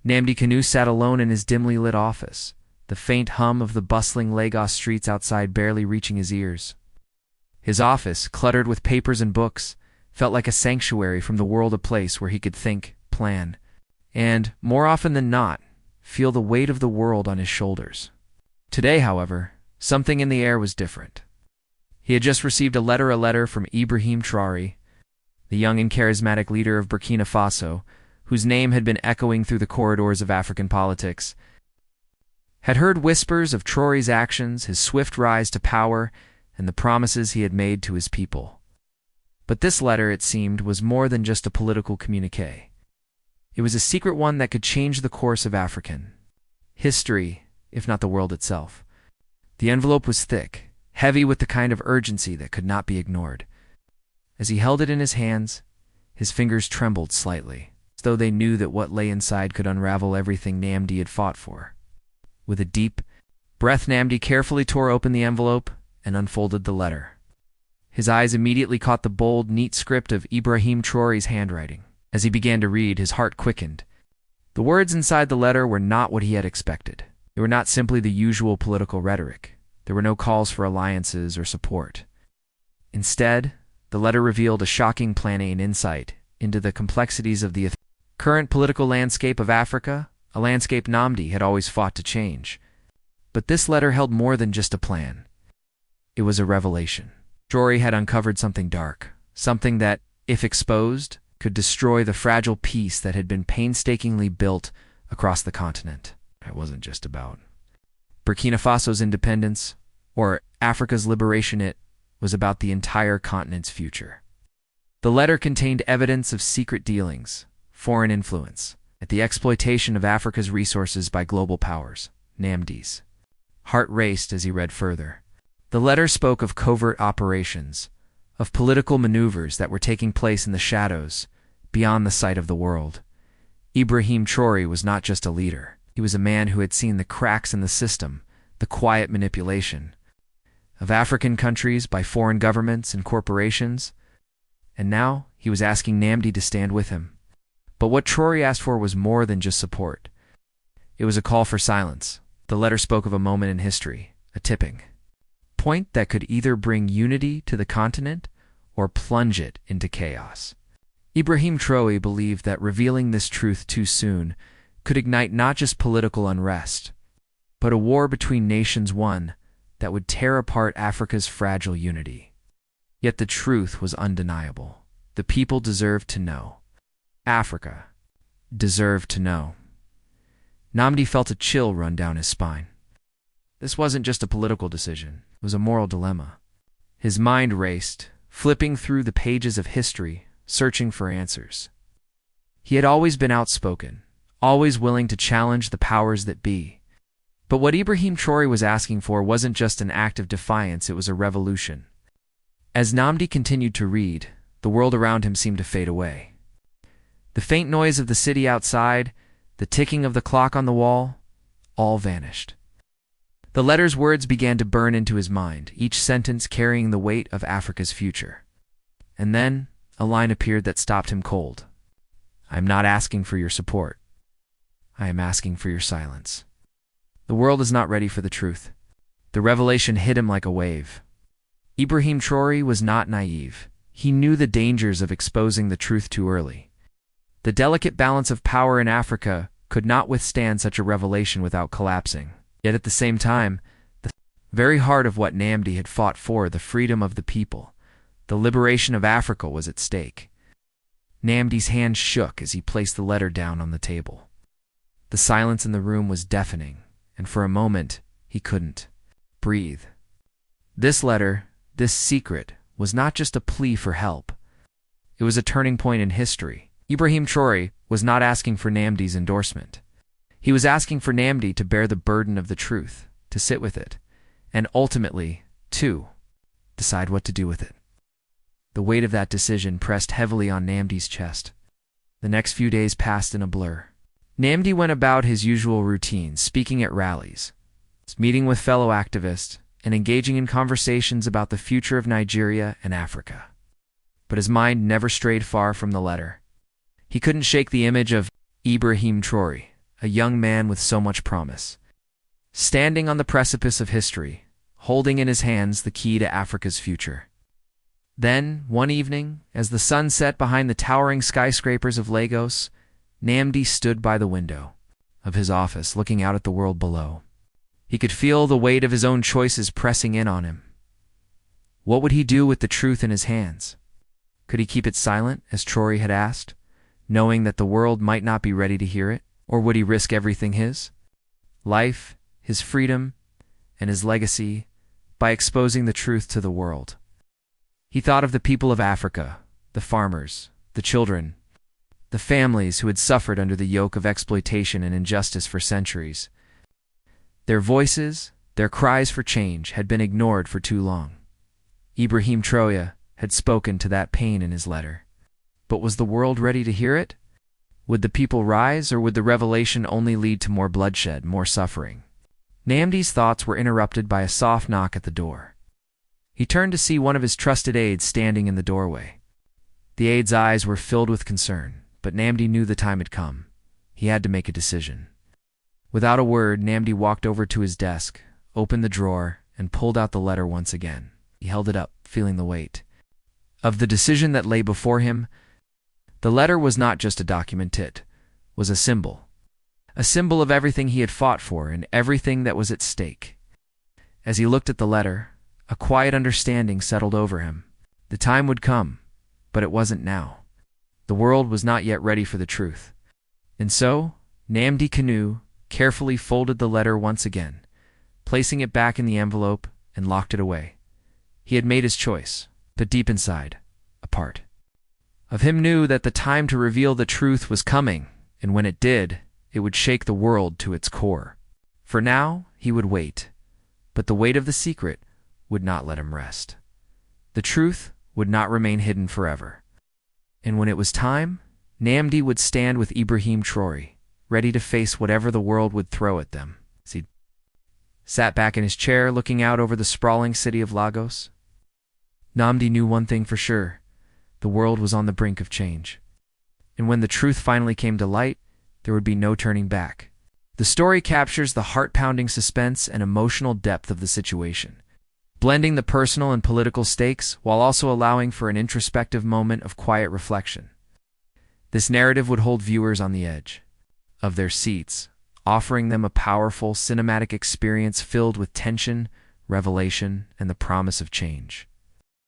Nnamdi Kanu sat alone in his dimly lit office, the faint hum of the bustling Lagos streets outside barely reaching his ears. His office, cluttered with papers and books, felt like a sanctuary from the world, a place where he could think, plan, and, more often than not, feel the weight of the world on his shoulders. Today, however, something in the air was different. He had just received a letter from Ibrahim Traoré, the young and charismatic leader of Burkina Faso, whose name had been echoing through the corridors of African politics. Had heard whispers of Traoré's actions, his swift rise to power, and the promises he had made to his people. But this letter, it seemed, was more than just a political communiqué. It was a secret one that could change the course of African history, if not the world itself. The envelope was thick, heavy with the kind of urgency that could not be ignored. As he held it in his hands, his fingers trembled slightly, as though they knew that what lay inside could unravel everything Nnamdi had fought for. With a deep breath, Nnamdi carefully tore open the envelope and unfolded the letter. His eyes immediately caught the bold, neat script of Ibrahim Traoré's handwriting. As he began to read, his heart quickened. The words inside the letter were not what he had expected. They were not simply the usual political rhetoric. There were no calls for alliances or support. Instead, the letter revealed a shocking plain insight into the complexities of the current political landscape of Africa, a landscape Nnamdi had always fought to change. But this letter held more than just a plan. It was a revelation. Traoré had uncovered something dark, something that, if exposed, could destroy the fragile peace that had been painstakingly built across the continent. It wasn't just about Burkina Faso's independence or Africa's liberation. It was about the entire continent's future. The letter contained evidence of secret dealings, foreign influence, and the exploitation of Africa's resources by global powers. Nnamdi's heart raced as he read further. The letter spoke of covert operations, of political maneuvers that were taking place in the shadows, beyond the sight of the world. Ibrahim Traoré was not just a leader. He was a man who had seen the cracks in the system, the quiet manipulation of African countries by foreign governments and corporations, and now he was asking Nnamdi to stand with him. But what Traoré asked for was more than just support. It was a call for silence. The letter spoke of a moment in history, a tipping point that could either bring unity to the continent or plunge it into chaos. Ibrahim Traoré believed that revealing this truth too soon could ignite not just political unrest, but a war between nations, one that would tear apart Africa's fragile unity. Yet the truth was undeniable. The people deserved to know. Africa deserved to know. Nnamdi felt a chill run down his spine. This wasn't just a political decision. It was a moral dilemma. His mind raced, flipping through the pages of history, searching for answers. He had always been outspoken, always willing to challenge the powers that be. But what Ibrahim Traoré was asking for wasn't just an act of defiance, it was a revolution. As Nnamdi continued to read, the world around him seemed to fade away. The faint noise of the city outside, the ticking of the clock on the wall, all vanished. The letter's words began to burn into his mind, each sentence carrying the weight of Africa's future. And then, a line appeared that stopped him cold. "I am not asking for your support. I am asking for your silence." The world is not ready for the truth. The revelation hit him like a wave. Ibrahim Traoré was not naive. He knew the dangers of exposing the truth too early. The delicate balance of power in Africa could not withstand such a revelation without collapsing. Yet at the same time, the very heart of what Nnamdi had fought for, the freedom of the people, the liberation of Africa, was at stake. Nnamdi's hand shook as he placed the letter down on the table. The silence in the room was deafening, and for a moment he couldn't breathe. This letter, this secret, was not just a plea for help. It was a turning point in history. Ibrahim Traoré was not asking for Nnamdi's endorsement. He was asking for Nnamdi to bear the burden of the truth, to sit with it, and ultimately, to decide what to do with it. The weight of that decision pressed heavily on Nnamdi's chest. The next few days passed in a blur. Nnamdi went about his usual routine, speaking at rallies, meeting with fellow activists, and engaging in conversations about the future of Nigeria and Africa. But his mind never strayed far from the letter. He couldn't shake the image of Ibrahim Traoré, a young man with so much promise. Standing on the precipice of history, holding in his hands the key to Africa's future. Then, one evening, as the sun set behind the towering skyscrapers of Lagos, Nnamdi stood by the window of his office, looking out at the world below. He could feel the weight of his own choices pressing in on him. What would he do with the truth in his hands? Could he keep it silent, as Traoré had asked, knowing that the world might not be ready to hear it? Or would he risk everything his life, his freedom, and his legacy by exposing the truth to the world? He thought of the people of Africa, the farmers, the children, the families who had suffered under the yoke of exploitation and injustice for centuries. Their voices, their cries for change, had been ignored for too long. Ibrahim Traoré had spoken to that pain in his letter. But was the world ready to hear it? Would the people rise, or would the revelation only lead to more bloodshed, more suffering? Nnamdi's thoughts were interrupted by a soft knock at the door. He turned to see one of his trusted aides standing in the doorway. The aide's eyes were filled with concern, but Nnamdi knew the time had come. He had to make a decision. Without a word, Nnamdi walked over to his desk, opened the drawer, and pulled out the letter once again. He held it up, feeling the weight of the decision that lay before him. The letter was not just a document, it was a symbol of everything he had fought for and everything that was at stake. As he looked at the letter, a quiet understanding settled over him. The time would come, but it wasn't now. The world was not yet ready for the truth. And so, Nnamdi Kanu carefully folded the letter once again, placing it back in the envelope, and locked it away. He had made his choice, but deep inside, a part of him knew that the time to reveal the truth was coming, and when it did, it would shake the world to its core. For now, he would wait, but the weight of the secret would not let him rest. The truth would not remain hidden forever. And when it was time, Nnamdi would stand with Ibrahim Traoré, ready to face whatever the world would throw at them. As he sat back in his chair, looking out over the sprawling city of Lagos, Nnamdi knew one thing for sure: the world was on the brink of change. And when the truth finally came to light, there would be no turning back. The story captures the heart-pounding suspense and emotional depth of the situation, blending the personal and political stakes while also allowing for an introspective moment of quiet reflection. This narrative would hold viewers on the edge of their seats, offering them a powerful cinematic experience filled with tension, revelation, and the promise of change.